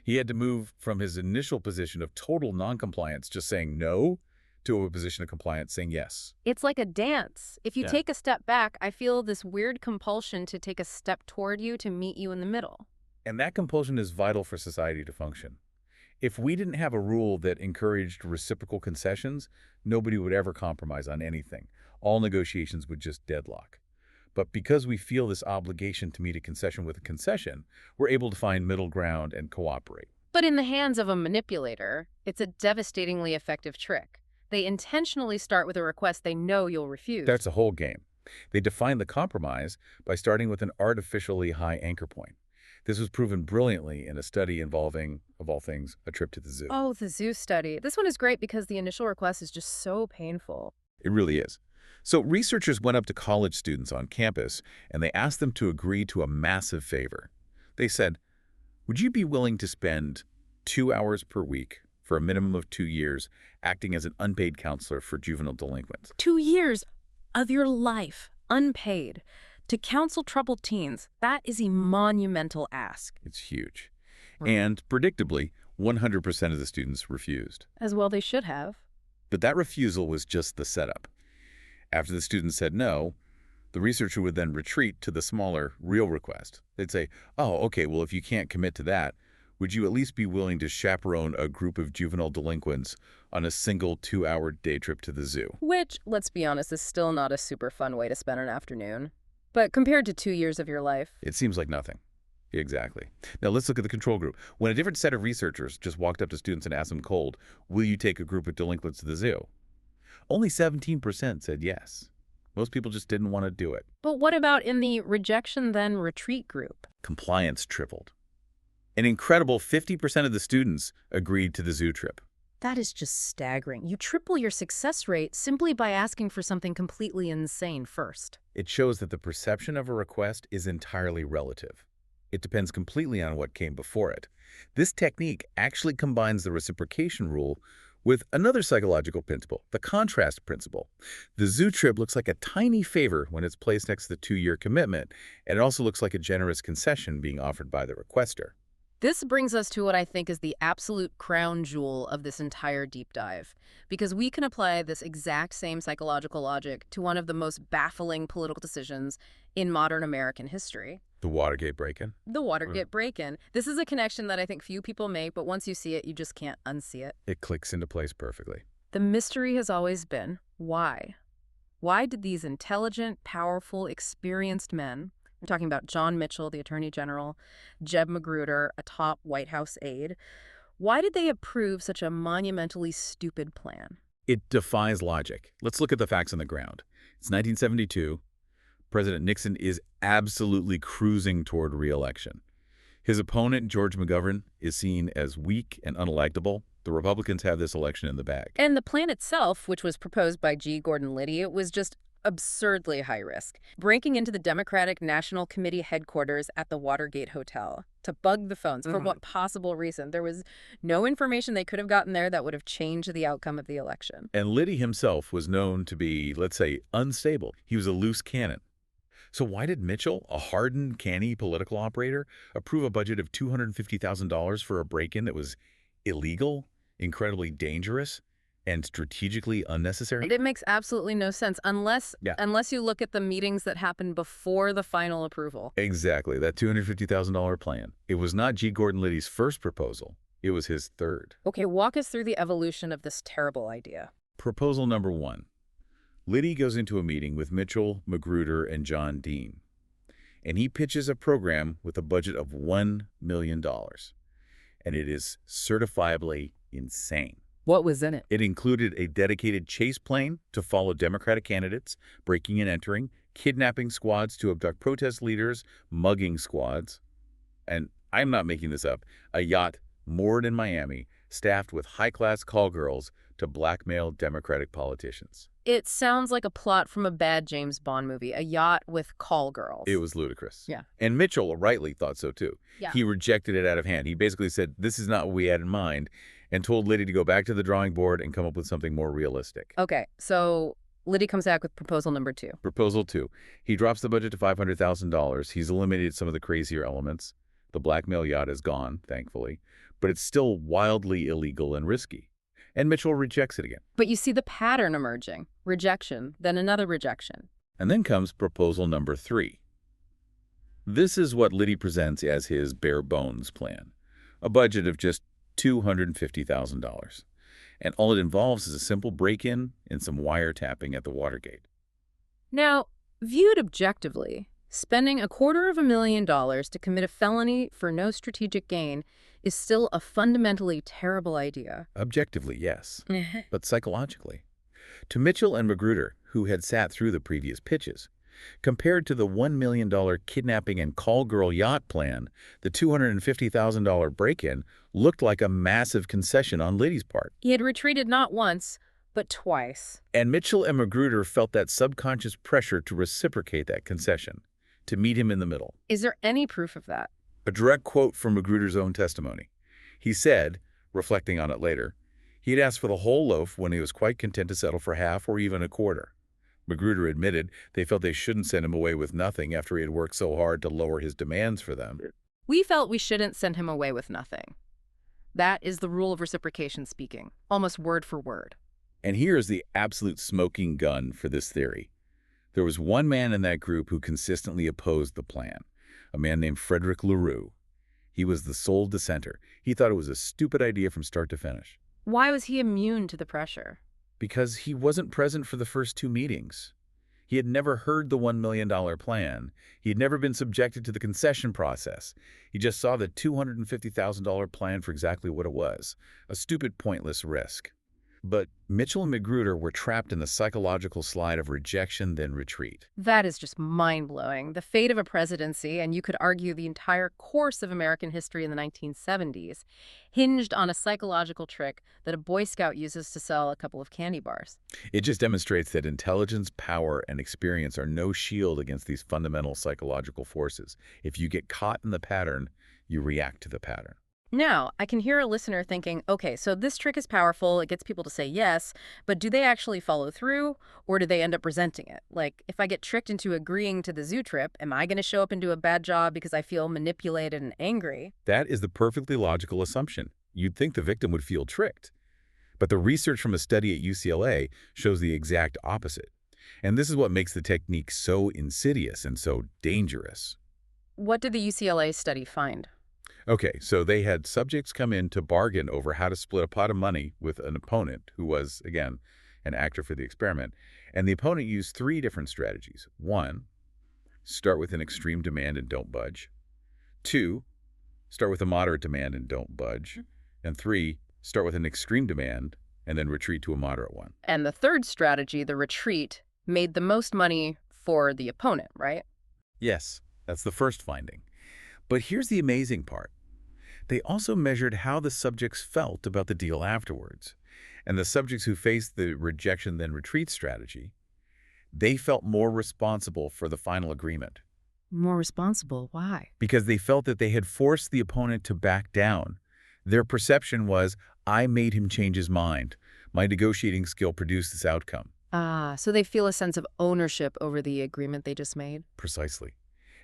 Speaker 2: He had to move from his initial position of total noncompliance, just saying no, to a position of compliance, saying yes.
Speaker 1: It's like a dance. If you take a step back, I feel this weird compulsion to take a step toward you to meet you in the middle.
Speaker 2: And that compulsion is vital for society to function. If we didn't have a rule that encouraged reciprocal concessions, nobody would ever compromise on anything. All negotiations would just deadlock. But because we feel this obligation to meet a concession with a concession, we're able to find middle ground and cooperate.
Speaker 1: But in the hands of a manipulator, it's a devastatingly effective trick. They intentionally start with a request they know you'll refuse.
Speaker 2: That's the whole game. They defined the compromise by starting with an artificially high anchor point. This was proven brilliantly in a study involving, of all things, a trip to the zoo.
Speaker 1: Oh, the zoo study. This one is great because the initial request is just so painful.
Speaker 2: It really is. So researchers went up to college students on campus and they asked them to agree to a massive favor. They said, would you be willing to spend 2 hours per week for a minimum of 2 years acting as an unpaid counselor for juvenile delinquents?
Speaker 1: 2 years of your life, unpaid, to counsel troubled teens. That is a monumental ask.
Speaker 2: It's huge.
Speaker 1: Right.
Speaker 2: And predictably, 100% of the students refused.
Speaker 1: As well they should have.
Speaker 2: But that refusal was just the setup. After the students said no, the researcher would then retreat to the smaller, real request. They'd say, oh, okay, well, if you can't commit to that, would you at least be willing to chaperone a group of juvenile delinquents on a single 2-hour day trip to the zoo?
Speaker 1: Which, let's be honest, is still not a super fun way to spend an afternoon. But compared to 2 years of your life.
Speaker 2: It seems like nothing. Exactly. Now let's look at the control group. When a different set of researchers just walked up to students and asked them cold, will you take a group of delinquents to the zoo? Only 17% said yes. Most people just didn't want to do it.
Speaker 1: But what about in the Rejection-Then-Retreat group?
Speaker 2: Compliance tripled. An incredible 50% of the students agreed to the zoo trip.
Speaker 1: That is just staggering. You triple your success rate simply by asking for something completely insane first.
Speaker 2: It shows that the perception of a request is entirely relative. It depends completely on what came before it. This technique actually combines the reciprocation rule with another psychological principle, the contrast principle. The zoo trip looks like a tiny favor when it's placed next to the 2-year commitment, and it also looks like a generous concession being offered by the requester.
Speaker 1: This brings us to what I think is the absolute crown jewel of this entire deep dive, because we can apply this exact same psychological logic to one of the most baffling political decisions in modern American history.
Speaker 2: The Watergate break-in?
Speaker 1: The Watergate break-in. This is a connection that I think few people make, but once you see it, you just can't unsee it.
Speaker 2: It clicks into place perfectly.
Speaker 1: The mystery has always been, why? Why did these intelligent, powerful, experienced men, we're talking about John Mitchell, the Attorney General, Jeb Magruder, a top White House aide, why did they approve such a monumentally stupid plan?
Speaker 2: It defies logic. Let's look at the facts on the ground. It's 1972. President Nixon is absolutely cruising toward re-election. His opponent, George McGovern, is seen as weak and unelectable. The Republicans have this election in the bag.
Speaker 1: And the plan itself, which was proposed by G. Gordon Liddy, it was just absurdly high risk, breaking into the Democratic National Committee headquarters at the Watergate Hotel to bug the phones. For what possible reason? There was no information they could have gotten there that would have changed the outcome of the election.
Speaker 2: And Liddy himself was known to be, let's say, unstable. He was a loose cannon. So why did Mitchell, a hardened, canny political operator, approve a budget of $250,000 for a break-in that was illegal, incredibly dangerous, and strategically unnecessary?
Speaker 1: It makes absolutely no sense unless you look at the meetings that happened before the final approval.
Speaker 2: Exactly, that $250,000 plan. It was not G. Gordon Liddy's first proposal. It was his third.
Speaker 1: Okay, walk us through the evolution of this terrible idea.
Speaker 2: Proposal number 1. Liddy goes into a meeting with Mitchell, Magruder, and John Dean, and he pitches a program with a budget of $1 million. And it is certifiably insane.
Speaker 1: What was in it?
Speaker 2: It included a dedicated chase plane to follow Democratic candidates, breaking and entering, kidnapping squads to abduct protest leaders, mugging squads, and I'm not making this up, a yacht moored in Miami, staffed with high-class call girls to blackmail Democratic politicians.
Speaker 1: It sounds like a plot from a bad James Bond movie, a yacht with call girls.
Speaker 2: It was ludicrous.
Speaker 1: Yeah.
Speaker 2: And Mitchell rightly thought so too.
Speaker 1: Yeah.
Speaker 2: He rejected it out of hand. He basically said, this is not what we had in mind, and told Liddy to go back to the drawing board and come up with something more realistic.
Speaker 1: Okay, so Liddy comes back with proposal number 2.
Speaker 2: Proposal 2. He drops the budget to $500,000. He's eliminated some of the crazier elements. The blackmail yacht is gone, thankfully, but it's still wildly illegal and risky. And Mitchell rejects it again.
Speaker 1: But you see the pattern emerging. Rejection, then another rejection.
Speaker 2: And then comes proposal number 3. This is what Liddy presents as his bare bones plan. A budget of just $250,000. And all it involves is a simple break-in and some wiretapping at the Watergate.
Speaker 1: Now, viewed objectively, spending $250,000 to commit a felony for no strategic gain is still a fundamentally terrible idea.
Speaker 2: Objectively, yes, but psychologically. To Mitchell and Magruder, who had sat through the previous pitches, Compared to the $1 million kidnapping and call girl yacht plan, the $250,000 break-in looked like a massive concession on Liddy's part.
Speaker 1: He had retreated not once, but twice.
Speaker 2: And Mitchell and Magruder felt that subconscious pressure to reciprocate that concession, to meet him in the middle.
Speaker 1: Is there any proof of that?
Speaker 2: A direct quote from Magruder's own testimony. He said, reflecting on it later, he had asked for the whole loaf when he was quite content to settle for half or even a quarter. Magruder admitted they felt they shouldn't send him away with nothing after he had worked so hard to lower his demands for them.
Speaker 1: We felt we shouldn't send him away with nothing. That is the rule of reciprocation speaking, almost word for word.
Speaker 2: And here's the absolute smoking gun for this theory. There was one man in that group who consistently opposed the plan, a man named Frederick LaRue. He was the sole dissenter. He thought it was a stupid idea from start to finish.
Speaker 1: Why was he immune to the pressure?
Speaker 2: Because he wasn't present for the first two meetings. He had never heard the $1 million plan. He had never been subjected to the concession process. He just saw the $250,000 plan for exactly what it was, a stupid, pointless risk. But Mitchell and Magruder were trapped in the psychological slide of rejection-then-retreat.
Speaker 1: That is just mind-blowing. The fate of a presidency, and you could argue the entire course of American history in the 1970s, hinged on a psychological trick that a Boy Scout uses to sell a couple of candy bars.
Speaker 2: It just demonstrates that intelligence, power, and experience are no shield against these fundamental psychological forces. If you get caught in the pattern, you react to the pattern.
Speaker 1: Now, I can hear a listener thinking, okay, so this trick is powerful, it gets people to say yes, but do they actually follow through, or do they end up resenting it? Like, if I get tricked into agreeing to the zoo trip, am I going to show up and do a bad job because I feel manipulated and angry?
Speaker 2: That is the perfectly logical assumption. You'd think the victim would feel tricked. But the research from a study at UCLA shows the exact opposite. And this is what makes the technique so insidious and so dangerous.
Speaker 1: What did the UCLA study find?
Speaker 2: Okay, so they had subjects come in to bargain over how to split a pot of money with an opponent who was, again, an actor for the experiment. And the opponent used three different strategies. 1, start with an extreme demand and don't budge. 2, start with a moderate demand and don't budge. And 3, start with an extreme demand and then retreat to a moderate one.
Speaker 1: And the third strategy, the retreat, made the most money for the opponent, right?
Speaker 2: Yes, that's the first finding. But here's the amazing part. They also measured how the subjects felt about the deal afterwards. And the subjects who faced the rejection-then-retreat strategy, they felt more responsible for the final agreement.
Speaker 1: More responsible? Why?
Speaker 2: Because they felt that they had forced the opponent to back down. Their perception was, I made him change his mind. My negotiating skill produced this outcome.
Speaker 1: Ah, so they feel a sense of ownership over the agreement they just made?
Speaker 2: Precisely.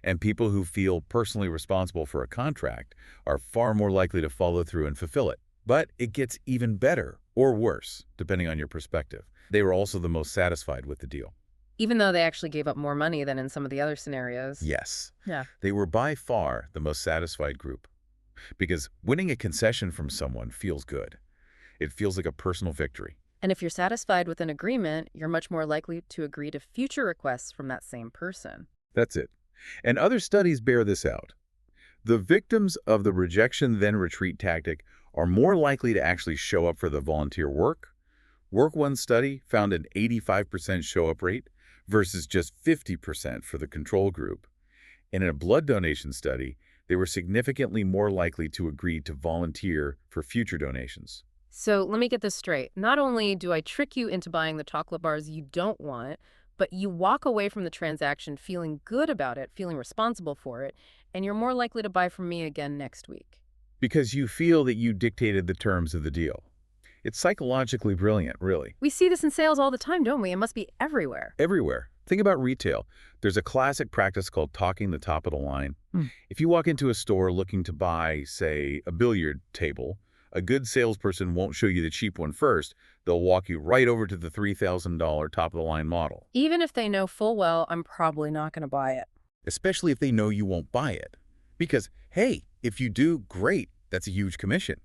Speaker 2: And people who feel personally responsible for a contract are far more likely to follow through and fulfill it. But it gets even better or worse, depending on your perspective. They were also the most satisfied with the deal.
Speaker 1: Even though they actually gave up more money than in some of the other scenarios.
Speaker 2: Yes.
Speaker 1: Yeah.
Speaker 2: They were by far the most satisfied group. Because winning a concession from someone feels good. It feels like a personal victory.
Speaker 1: And if you're satisfied with an agreement, you're much more likely to agree to future requests from that same person.
Speaker 2: That's it. And other studies bear this out. The victims of the rejection-then-retreat tactic are more likely to actually show up for the volunteer work. Work One study found an 85% show-up rate versus just 50% for the control group. And in a blood donation study, they were significantly more likely to agree to volunteer for future donations.
Speaker 1: So let me get this straight. Not only do I trick you into buying the chocolate bars you don't want, but you walk away from the transaction feeling good about it, feeling responsible for it, and you're more likely to buy from me again next week.
Speaker 2: Because you feel that you dictated the terms of the deal. It's psychologically brilliant, really.
Speaker 1: We see this in sales all the time, don't we? It must be everywhere.
Speaker 2: Everywhere. Think about retail. There's a classic practice called talking the top of the line. If you walk into a store looking to buy, say, a billiard table, a good salesperson won't show you the cheap one first. They'll walk you right over to the $3,000 top-of-the-line model.
Speaker 1: Even if they know full well I'm probably not going to buy it.
Speaker 2: Especially if they know you won't buy it. Because, hey, if you do, great, that's a huge commission.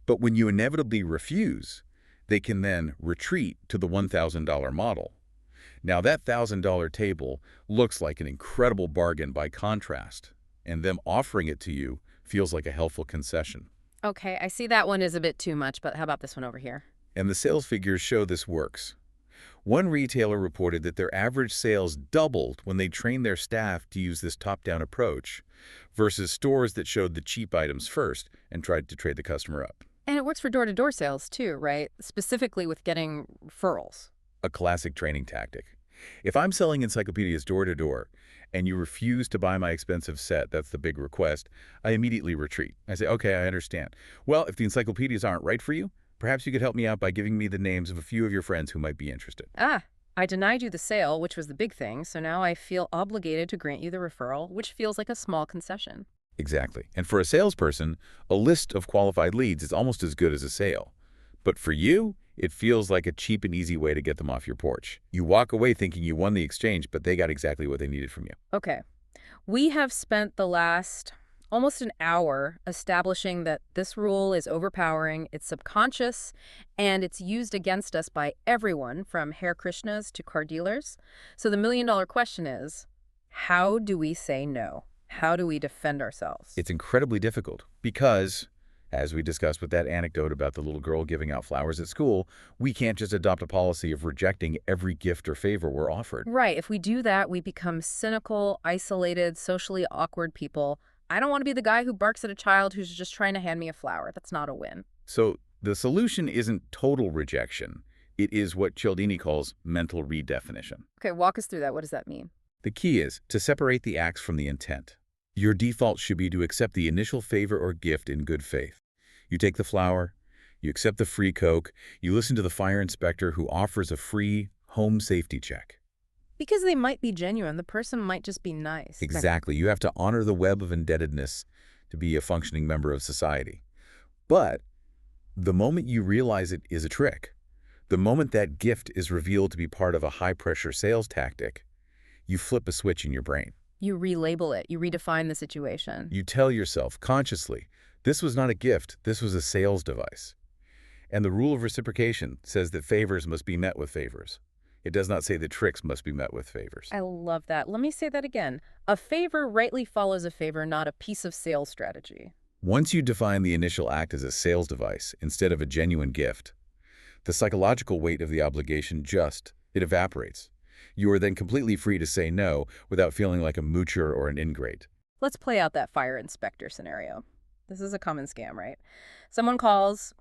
Speaker 2: But when you inevitably refuse, they can then retreat to the $1,000 model. Now that $1,000 table looks like an incredible bargain by contrast, and them offering it to you feels like a helpful concession.
Speaker 1: Okay, I see that one is a bit too much, but how about this one over here?
Speaker 2: And the sales figures show this works. One retailer reported that their average sales doubled when they trained their staff to use this top-down approach versus stores that showed the cheap items first and tried to trade the customer up.
Speaker 1: And it works for door-to-door sales too, right? Specifically with getting referrals.
Speaker 2: A classic training tactic. If I'm selling encyclopedias door-to-door and you refuse to buy my expensive set, that's the big request, I immediately retreat. I say, okay, I understand. Well, if the encyclopedias aren't right for you, perhaps you could help me out by giving me the names of a few of your friends who might be interested.
Speaker 1: I denied you the sale, which was the big thing, so now I feel obligated to grant you the referral, which feels like a small concession.
Speaker 2: Exactly. And for a salesperson, a list of qualified leads is almost as good as a sale. But for you, it feels like a cheap and easy way to get them off your porch. You walk away thinking you won the exchange, but they got exactly what they needed from you.
Speaker 1: Okay. We have spent the last almost an hour establishing that this rule is overpowering, it's subconscious, and it's used against us by everyone from Hare Krishnas to car dealers. So the million-dollar question is, how do we say no? How do we defend ourselves?
Speaker 2: It's incredibly difficult because, as we discussed with that anecdote about the little girl giving out flowers at school, we can't just adopt a policy of rejecting every gift or favor we're offered.
Speaker 1: Right. If we do that, we become cynical, isolated, socially awkward people. I don't want to be the guy who barks at a child who's just trying to hand me a flower. That's not a win.
Speaker 2: So the solution isn't total rejection. It is what Cialdini calls mental redefinition.
Speaker 1: Okay, walk us through that. What does that mean?
Speaker 2: The key is to separate the acts from the intent. Your default should be to accept the initial favor or gift in good faith. You take the flower, you accept the free Coke, you listen to the fire inspector who offers a free home safety check.
Speaker 1: Because they might be genuine. The person might just be nice.
Speaker 2: Exactly. You have to honor the web of indebtedness to be a functioning member of society. But the moment you realize it is a trick, the moment that gift is revealed to be part of a high-pressure sales tactic, you flip a switch in your brain.
Speaker 1: You relabel it. You redefine the situation.
Speaker 2: You tell yourself consciously, this was not a gift, this was a sales device. And the rule of reciprocation says that favors must be met with favors. It does not say that tricks must be met with favors.
Speaker 1: I love that. Let me say that again. A favor rightly follows a favor, not a piece of sales strategy.
Speaker 2: Once you define the initial act as a sales device instead of a genuine gift, the psychological weight of the obligation it evaporates. You are then completely free to say no without feeling like a moocher or an ingrate.
Speaker 1: Let's play out that fire inspector scenario. This is a common scam, right? Someone calls,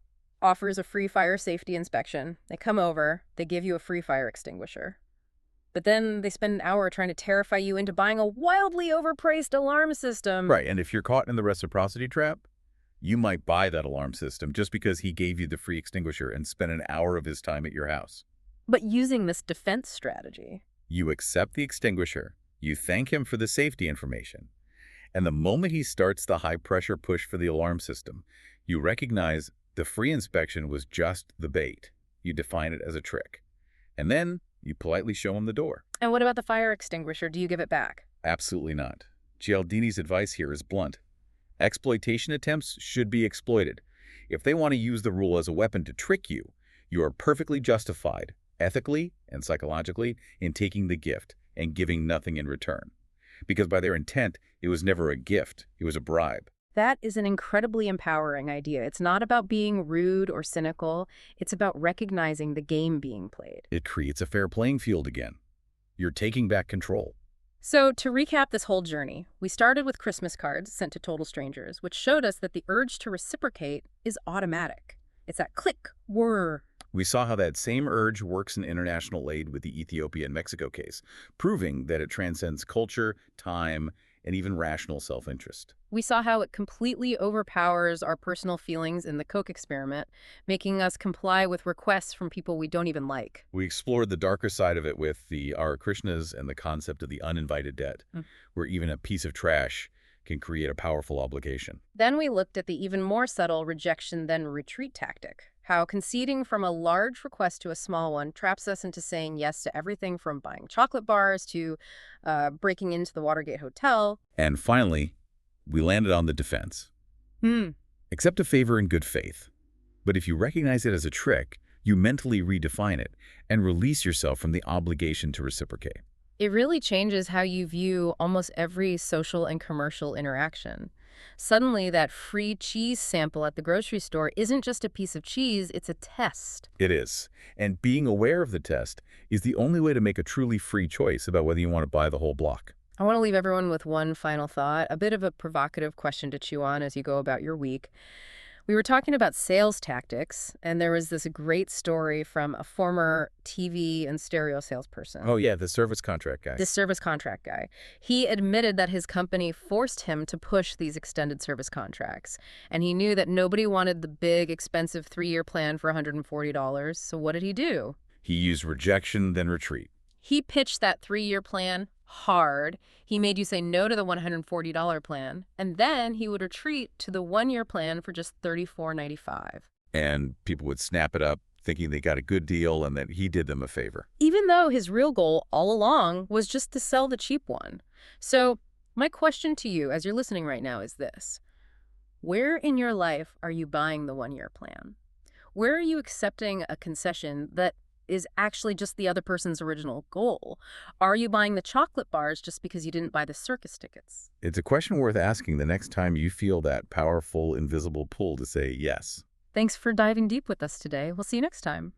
Speaker 1: offers a free fire safety inspection. They come over, they give you a free fire extinguisher. But then they spend an hour trying to terrify you into buying a wildly overpriced alarm system.
Speaker 2: Right, and if you're caught in the reciprocity trap, you might buy that alarm system just because he gave you the free extinguisher and spent an hour of his time at your house.
Speaker 1: But using this defense strategy.
Speaker 2: You accept the extinguisher, you thank him for the safety information, and the moment he starts the high-pressure push for the alarm system, you recognize the free inspection was just the bait. You define it as a trick. And then you politely show him the door.
Speaker 1: And what about the fire extinguisher? Do you give it back?
Speaker 2: Absolutely not. Cialdini's advice here is blunt. Exploitation attempts should be exploited. If they want to use the rule as a weapon to trick you, you are perfectly justified, ethically and psychologically, in taking the gift and giving nothing in return. Because by their intent, it was never a gift, it was a bribe.
Speaker 1: That is an incredibly empowering idea. It's not about being rude or cynical. It's about recognizing the game being played.
Speaker 2: It creates a fair playing field again. You're taking back control.
Speaker 1: So to recap this whole journey, we started with Christmas cards sent to total strangers, which showed us that the urge to reciprocate is automatic. It's that click, whir.
Speaker 2: We saw how that same urge works in international aid with the Ethiopia and Mexico case, proving that it transcends culture, time, and even rational self-interest.
Speaker 1: We saw how it completely overpowers our personal feelings in the Coke experiment, making us comply with requests from people we don't even like.
Speaker 2: We explored the darker side of it with the Hare Krishnas and the concept of the uninvited debt, where even a piece of trash can create a powerful obligation.
Speaker 1: Then we looked at the even more subtle rejection-then-retreat tactic, how conceding from a large request to a small one traps us into saying yes to everything from buying chocolate bars to breaking into the Watergate Hotel.
Speaker 2: And finally, we landed on the defense. Accept a favor in good faith. But if you recognize it as a trick, you mentally redefine it and release yourself from the obligation to reciprocate.
Speaker 1: It really changes how you view almost every social and commercial interaction. Suddenly, that free cheese sample at the grocery store isn't just a piece of cheese, it's a test.
Speaker 2: It is. And being aware of the test is the only way to make a truly free choice about whether you want to buy the whole block.
Speaker 1: I want to leave everyone with one final thought, a bit of a provocative question to chew on as you go about your week. We were talking about sales tactics, and there was this great story from a former TV and stereo salesperson.
Speaker 2: Oh, yeah, the service contract guy.
Speaker 1: This service contract guy. He admitted that his company forced him to push these extended service contracts. And he knew that nobody wanted the big, expensive 3-year plan for $140. So what did he do?
Speaker 2: He used rejection-then-retreat.
Speaker 1: He pitched that 3-year plan hard. He made you say no to the $140 plan, and then he would retreat to the 1-year plan for just $34.95.
Speaker 2: And people would snap it up, thinking they got a good deal and that he did them a favor.
Speaker 1: Even though his real goal all along was just to sell the cheap one. So my question to you as you're listening right now is this. Where in your life are you buying the 1-year plan? Where are you accepting a concession that is actually just the other person's original goal? Are you buying the chocolate bars just because you didn't buy the circus tickets?
Speaker 2: It's a question worth asking the next time you feel that powerful, invisible pull to say yes.
Speaker 1: Thanks for diving deep with us today. We'll see you next time.